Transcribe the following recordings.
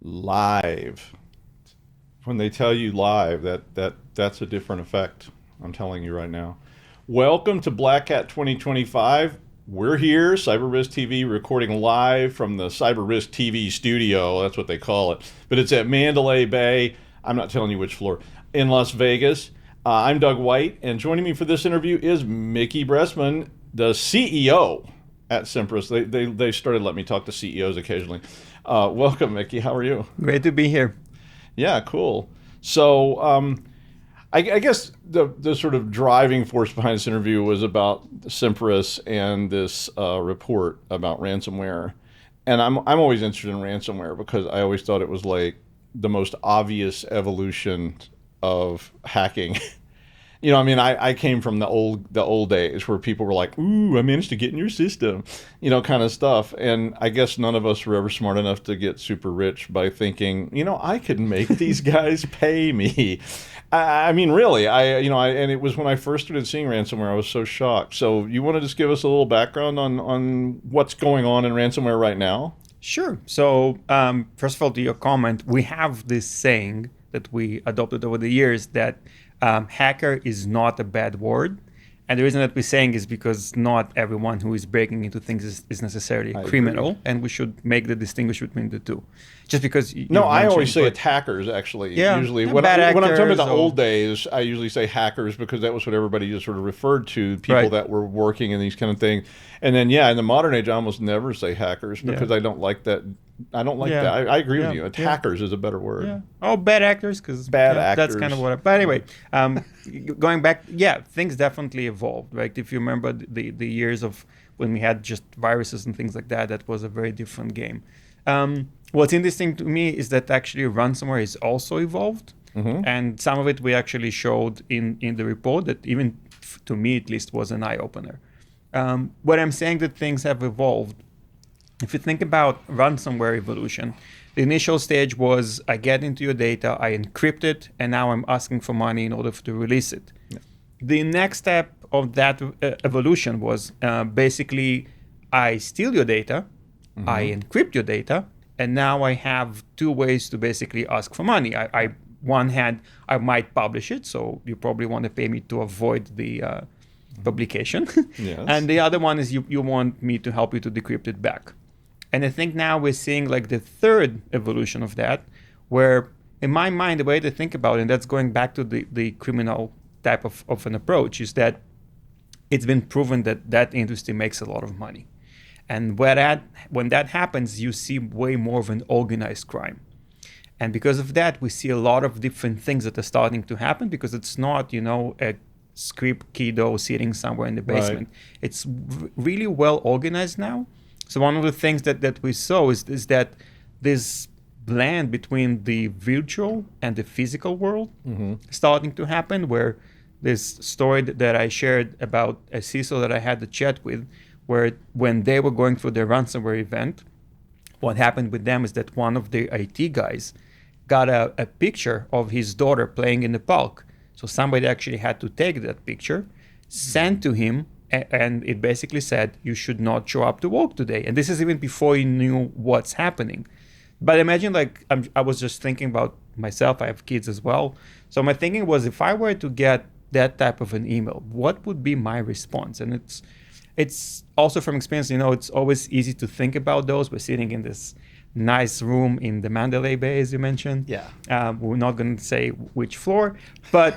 Live. When they tell you live, that's a different effect. I'm telling you right now. Welcome to Black Hat 2025. We're here, CyberRisk TV, recording live from the CyberRisk TV studio. That's what they call it. But it's at Mandalay Bay. I'm not telling you which floor. In Las Vegas. I'm Doug White, and joining me for this interview is Mickey Bresman, the CEO at Semperis. They started letting me talk to CEOs occasionally. Welcome, Mickey. How are you? Great to be here. Yeah, cool. So I guess the sort of driving force behind this interview was about Semperis and this report about ransomware. And I'm always interested in ransomware because I always thought it was like the most obvious evolution of hacking. You know, I mean, I came from the old days where people were like, ooh, I managed to get in your system, you know, kind of stuff. And I guess none of us were ever smart enough to get super rich by thinking, you know, I could make these guys pay me. I mean, really, and it was when I first started seeing ransomware, I was so shocked. So you want to just give us a little background on what's going on in ransomware right now? Sure. So first of all, to your comment, we have this saying that we adopted over the years that hacker is not a bad word. And the reason that we're saying is because not everyone who is breaking into things is necessarily a criminal, and we should make the distinction between the two. Just because I always say attackers, actually. Yeah, usually when I'm talking about the old days, I usually say hackers because that was what everybody just sort of referred to, people that were working in these kind of things. And then, in the modern age, I almost never say hackers because I don't like that. I don't like that. I agree with you. Attackers is a better word. Yeah. Oh, bad actors, because actors. That's kind of what. But anyway, going back, things definitely evolved, right? If you remember the years of when we had just viruses and things like that, that was a very different game. What's interesting to me is that actually ransomware is also evolved, and some of it we actually showed in the report that even to me at least was an eye opener. What I'm saying that things have evolved. If you think about ransomware evolution, the initial stage was I get into your data, I encrypt it, and now I'm asking for money in order to release it. Yeah. The next step of that evolution was basically I steal your data, I encrypt your data, and now I have two ways to basically ask for money. One hand, I might publish it, so you probably want to pay me to avoid the publication. Yes. And the other one is you want me to help you to decrypt it back. And I think now we're seeing like the third evolution of that, where in my mind, the way to think about it, and that's going back to the criminal type of an approach, is that it's been proven that industry makes a lot of money. And when that happens, you see way more of an organized crime. And because of that, we see a lot of different things that are starting to happen because it's not, a script kiddo sitting somewhere in the basement. Right. It's really well organized now. So one of the things that we saw is that this blend between the virtual and the physical world starting to happen, where this story that I shared about a CISO that I had the chat with, where when they were going through their ransomware event, what happened with them is that one of the IT guys got a picture of his daughter playing in the park. So somebody actually had to take that picture, send to him, and it basically said, you should not show up to work today. And this is even before he knew what's happening. But imagine, I was just thinking about myself. I have kids as well. So my thinking was, if I were to get that type of an email, what would be my response? And it's also from experience, it's always easy to think about those. We're sitting in this nice room in the Mandalay Bay, as you mentioned. Yeah. We're not going to say which floor, but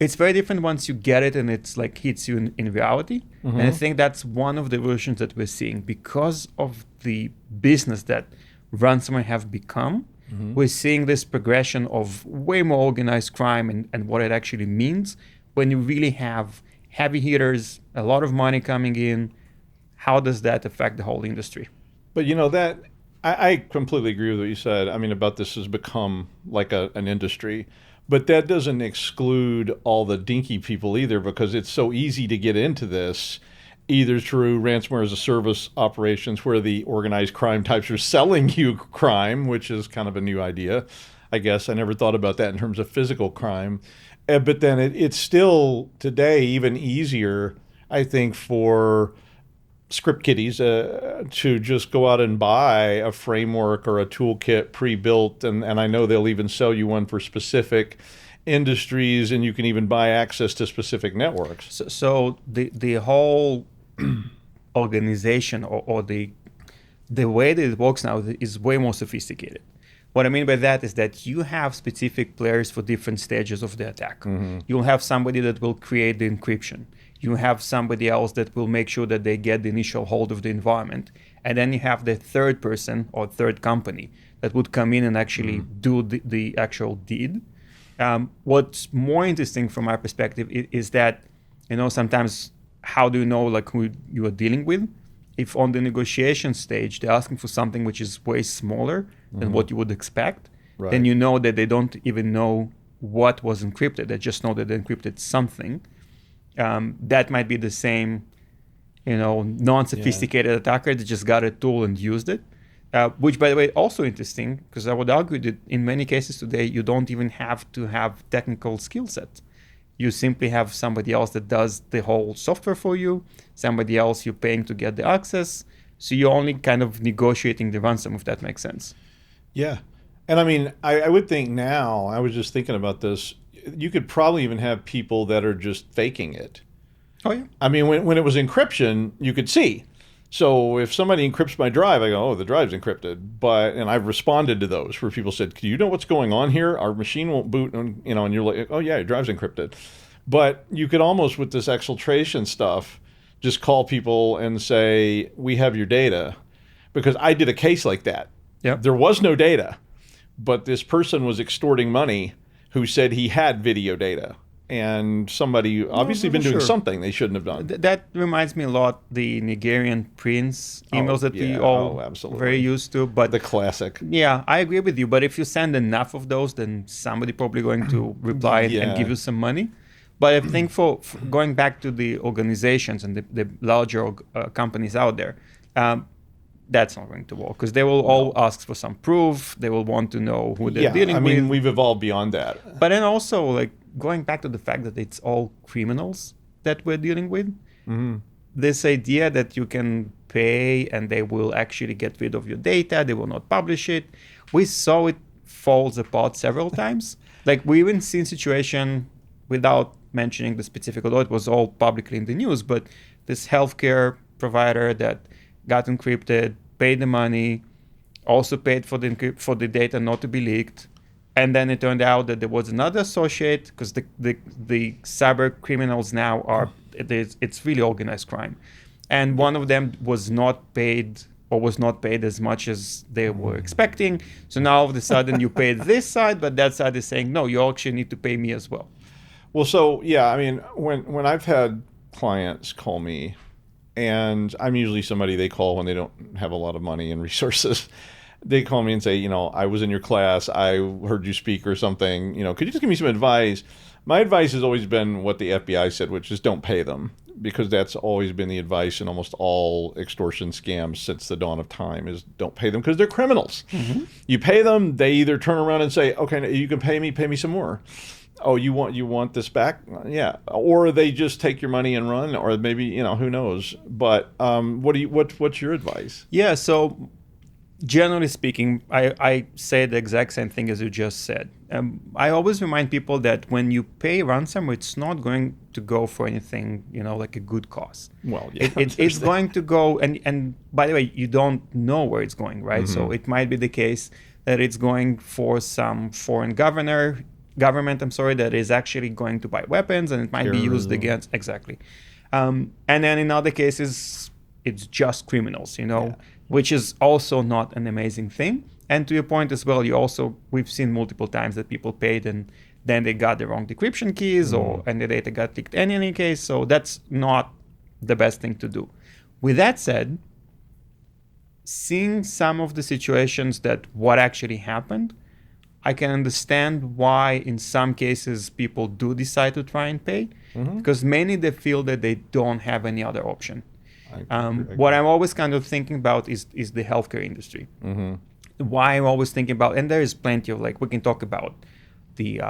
it's very different once you get it and it's like hits you in reality. And I think that's one of the evolutions that we're seeing because of the business that ransomware have become. We're seeing this progression of way more organized crime and what it actually means when you really have heavy hitters, a lot of money coming in. How does that affect the whole industry? But that I completely agree with what you said. I mean, about this has become like an industry, but that doesn't exclude all the dinky people either, because it's so easy to get into this, either through ransomware-as-a-service operations where the organized crime types are selling you crime, which is kind of a new idea. I guess I never thought about that in terms of physical crime. But then it's still today even easier, I think, for script kiddies to just go out and buy a framework or a toolkit pre-built, and I know they'll even sell you one for specific industries, and you can even buy access to specific networks. So the whole organization or the way that it works now is way more sophisticated. What I mean by that is that you have specific players for different stages of the attack. You'll have somebody that will create the encryption. You have somebody else that will make sure that they get the initial hold of the environment. And then you have the third person or third company that would come in and actually do the actual deed. What's more interesting from my perspective is that, sometimes how do you know like who you are dealing with? If on the negotiation stage, they're asking for something which is way smaller than what you would expect, then you know that they don't even know what was encrypted. They just know that they encrypted something. That might be the same, non-sophisticated attacker that just got a tool and used it. Which, by the way, also interesting, because I would argue that in many cases today, you don't even have to have technical skill set. You simply have somebody else that does the whole software for you, somebody else you're paying to get the access. So you're only kind of negotiating the ransom, if that makes sense. Yeah. And I mean, I would think now, I was just thinking about this, you could probably even have people that are just faking it. Oh, yeah. I mean, when it was encryption, you could see. So if somebody encrypts my drive, I go, oh, the drive's encrypted. And I've responded to those where people said, do you know what's going on here? Our machine won't boot, and you're like, oh yeah, your drive's encrypted. But you could almost, with this exfiltration stuff, just call people and say, we have your data. Because I did a case like that. Yep. There was no data, but this person was extorting money who said he had video data. And somebody obviously been doing something they shouldn't have done. That reminds me a lot the Nigerian prince emails that we all very used to. But the classic. Yeah, I agree with you. But if you send enough of those, then somebody probably going to reply and give you some money. But I think for going back to the organizations and the larger companies out there, that's not going to work because they will all ask for some proof. They will want to know who they're dealing with. I mean, we've evolved beyond that. But then also, like, going back to the fact that it's all criminals that we're dealing with, this idea that you can pay and they will actually get rid of your data, they will not publish it. We saw it falls apart several times. Like, we even seen situation without mentioning the specific, although it was all publicly in the news, but this healthcare provider that got encrypted, paid the money, also paid for the data not to be leaked. And then it turned out that there was another associate, because the cyber criminals now it's really organized crime. And one of them was not paid as much as they were expecting. So now all of a sudden you paid this side, but that side is saying, no, you actually need to pay me as well. Well, so, yeah, I mean, when I've had clients call me, and I'm usually somebody they call when they don't have a lot of money and resources. They call me and say, I was in your class, I heard you speak or something, could you just give me some advice? My advice has always been what the FBI said, which is don't pay them, because that's always been the advice in almost all extortion scams since the dawn of time is don't pay them because they're criminals. You pay them, they either turn around and say, okay, you can pay me some more. Oh, you want this back? Yeah. Or they just take your money and run, or maybe, who knows. But what's your advice? Yeah, so generally speaking, I say the exact same thing as you just said. I always remind people that when you pay ransom, it's not going to go for anything, like a good cause. Well, yeah. It's going to go, and by the way, you don't know where it's going, right? So it might be the case that it's going for some foreign government, that is actually going to buy weapons, and it might be used against, exactly. And then in other cases, it's just criminals, which is also not an amazing thing. And to your point as well, we've seen multiple times that people paid and then they got the wrong decryption keys and the data got leaked in any case. So that's not the best thing to do. With that said, seeing some of the situations that what actually happened, I can understand why in some cases people do decide to try and pay, because mainly they feel that they don't have any other option. What I'm always kind of thinking about is the healthcare industry. Why I'm always thinking about, and there is plenty of, we can talk about the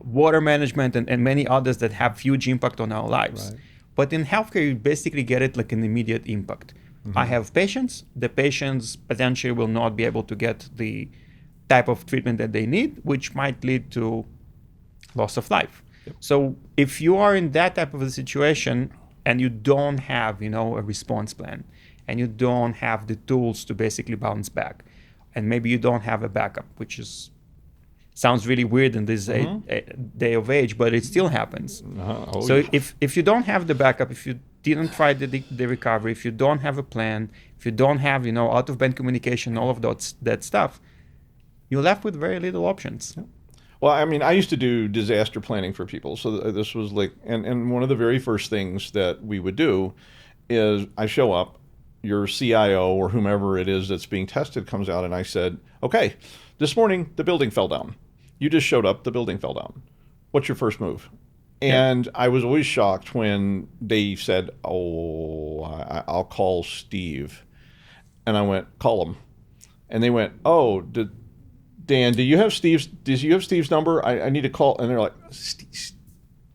water management and many others that have huge impact on our lives. Right. But in healthcare, you basically get it like an immediate impact. I have patients. The patients potentially will not be able to get the type of treatment that they need, which might lead to loss of life. So if you are in that type of a situation and you don't have, a response plan, and you don't have the tools to basically bounce back, and maybe you don't have a backup, which sounds really weird in this day of age, but it still happens. If you don't have the backup, if you didn't try the recovery, if you don't have a plan, if you don't have, out of band communication, all of that stuff, you're left with very little options. Well, I mean, I used to do disaster planning for people. So this was like, and one of the very first things that we would do is I show up, your CIO or whomever it is that's being tested comes out, and I said, okay, this morning the building fell down. You just showed up, the building fell down. What's your first move? And I was always shocked when they said, I'll call Steve. And I went, call him. And they went, Dan, do you have Steve's number? I need to call. And they're like,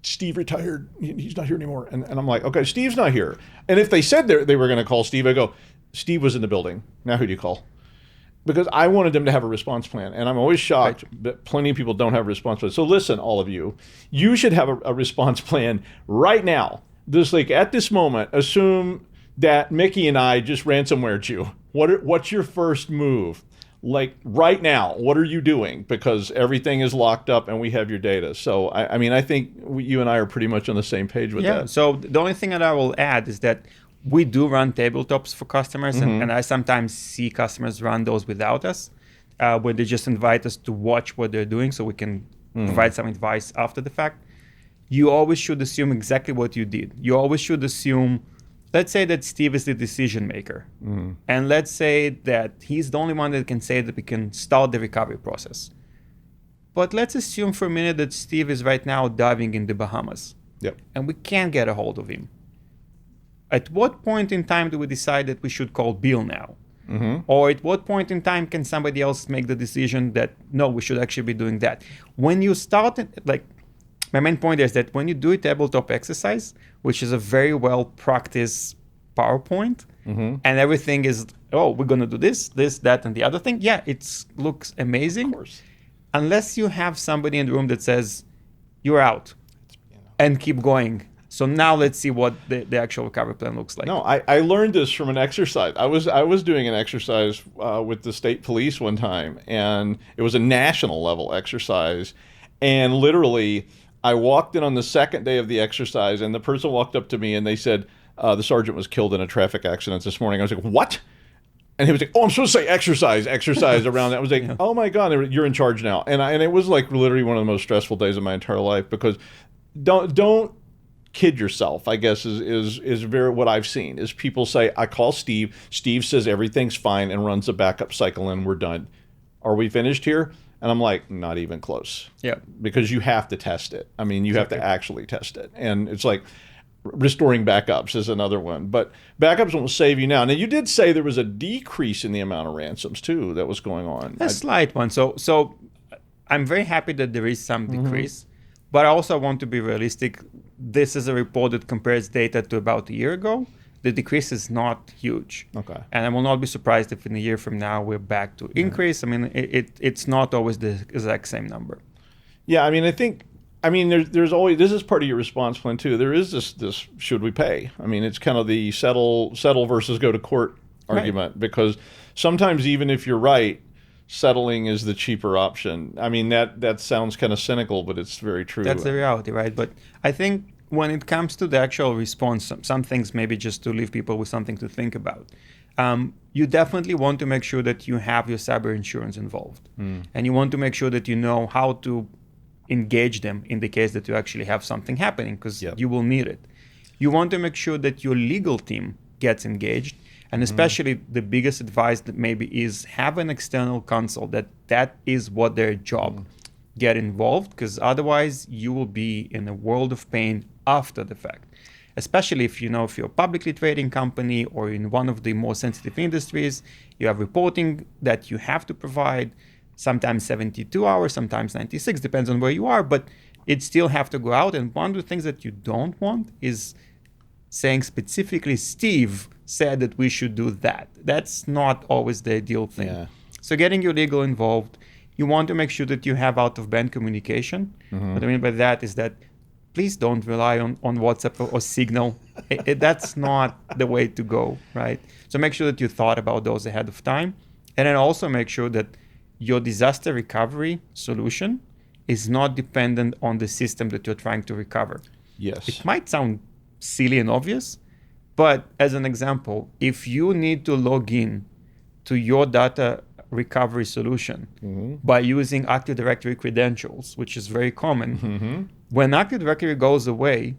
Steve retired. He's not here anymore. And I'm like, okay, Steve's not here. And if they said they were going to call Steve, I go, Steve was in the building. Now who do you call? Because I wanted them to have a response plan. And I'm always shocked that plenty of people don't have a response plan. So listen, all of you, you should have a response plan right now. Just like at this moment, assume that Mickey and I just ransomwared you. What's your first move? Like right now, what are you doing? Because everything is locked up and we have your data. So, I think you and I are pretty much on the same page with that. So the only thing that I will add is that we do run tabletops for customers, and I sometimes see customers run those without us, where they just invite us to watch what they're doing so we can provide some advice after the fact. You always should assume exactly what you did. You always should assume, let's say that Steve is the decision maker. And let's say that he's the only one that can say that we can start the recovery process. But let's assume for a minute that Steve is right now diving in the Bahamas. And we can't get a hold of him. At what point in time do we decide that we should call Bill now? Or at what point in time can somebody else make the decision that, no, we should actually be doing that? When you start, my main point is that when you do a tabletop exercise, which is a very well practiced PowerPoint, and everything is, we're going to do this, that, and the other thing. Yeah, it looks amazing. Of course. Unless you have somebody in the room that says, you're out, and keep going. So now let's see what the actual recovery plan looks like. No, I learned this from an exercise. I was doing an exercise with the state police one time, and it was a national level exercise. And literally, I walked in on the second day of the exercise, and the person walked up to me and they said, the sergeant was killed in a traffic accident this morning. I was like, what? And he was like, I'm supposed to say exercise around that. I was like, oh my God, you're in charge now. And it was like literally one of the most stressful days of my entire life, because don't kid yourself, I guess, is very what I've seen is people say, I call Steve says everything's fine and runs a backup cycle and we're done. Are we finished here? And I'm like, not even close. Because you have to test it. I mean, you have to actually test it. And it's like restoring backups is another one. But backups won't save you now. Now, you did say there was a decrease in the amount of ransoms too that was going on. A slight one. So I'm very happy that there is some decrease. But I also want to be realistic. This is a report that compares data to about a year ago. The decrease is not huge. Okay. And I will not be surprised if in a year from now we're back to increase. I mean, it's not always the exact same number. Yeah, I mean, there's always, this is part of your response plan too. There is this should we pay? I mean, it's kind of the settle versus go to court argument, because sometimes even if you're right, settling is the cheaper option. I mean, that sounds kind of cynical, but it's very true. That's the reality, right? But I think when it comes to the actual response, some things maybe just to leave people with something to think about. You definitely want to make sure that you have your cyber insurance involved. And you want to make sure that you know how to engage them in the case that you actually have something happening, because you will need it. You want to make sure that your legal team gets engaged. And especially the biggest advice that maybe is have an external counsel that is what their job. Get involved, because otherwise you will be in a world of pain after the fact. Especially if you're a publicly trading company or in one of the more sensitive industries, you have reporting that you have to provide, sometimes 72 hours, sometimes 96, depends on where you are, but it still have to go out. And one of the things that you don't want is saying specifically, Steve said that we should do that. That's not always the ideal thing. Yeah. So getting your legal involved, you want to make sure that you have out-of-band communication. What I mean by that is that please don't rely on WhatsApp or Signal. That's not the way to go, right? So make sure that you thought about those ahead of time. And then also make sure that your disaster recovery solution is not dependent on the system that you're trying to recover. Yes. It might sound silly and obvious, but as an example, if you need to log in to your data recovery solution by using Active Directory credentials, which is very common, when Active Directory goes away,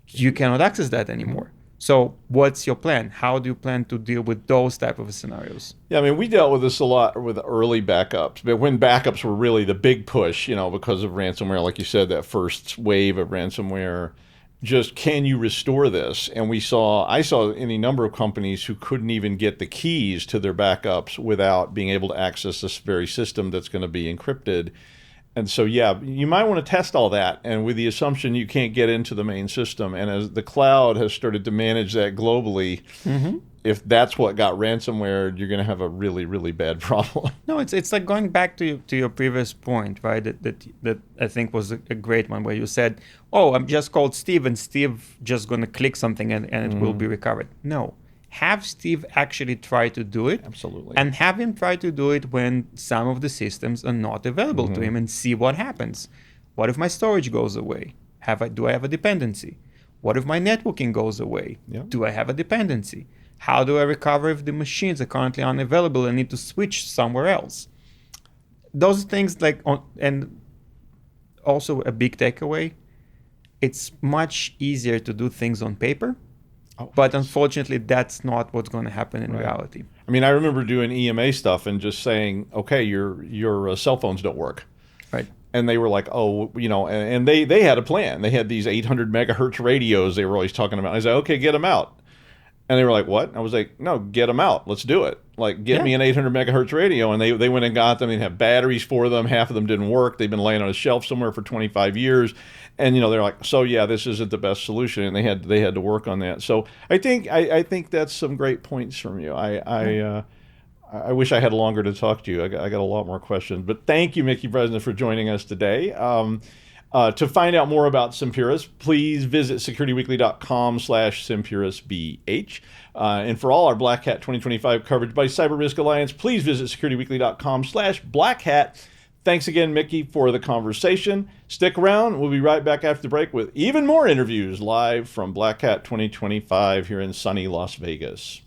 you cannot access that anymore. So what's your plan? How do you plan to deal with those type of scenarios? Yeah, I mean, we dealt with this a lot with early backups, but when backups were really the big push, because of ransomware, like you said, that first wave of ransomware, just can you restore this? And I saw any number of companies who couldn't even get the keys to their backups without being able to access this very system that's going to be encrypted. And so, yeah, you might want to test all that, and with the assumption you can't get into the main system. And as the cloud has started to manage that globally, if that's what got ransomware, you're going to have a really, really bad problem. No, it's like going back to your previous point, right? That I think was a great one, where you said, "Oh, I'm just called Steve, and Steve just going to click something and it will be recovered." No. Have Steve actually try to do it. Absolutely. And have him try to do it when some of the systems are not available to him, and see what happens. What if my storage goes away? Do I have a dependency? What if my networking goes away? Yeah. Do I have a dependency? How do I recover if the machines are currently unavailable and need to switch somewhere else? Those things and also a big takeaway, it's much easier to do things on paper. But unfortunately, that's not what's going to happen in reality. I mean, I remember doing EMA stuff and just saying, okay, your cell phones don't work. Right. And they were like, oh, and they had a plan. They had these 800 megahertz radios they were always talking about. I said, okay, get them out. And they were like, what? I was like, no, get them out. Let's do it. Like, get me an 800 megahertz radio. And they went and got them. They have batteries for them. Half of them didn't work. They've been laying on a shelf somewhere for 25 years. And, they're like, so yeah, this isn't the best solution. And they had to work on that. So I think that's some great points from you. I wish I had longer to talk to you. I got a lot more questions. But thank you, Mickey Bresman, for joining us today. To find out more about Semperis, please visit securityweekly.com/SemperisBH. And for all our Black Hat 2025 coverage by CyberRisk Alliance, please visit securityweekly.com/Black Hat. Thanks again, Mickey, for the conversation. Stick around. We'll be right back after the break with even more interviews live from Black Hat 2025 here in sunny Las Vegas.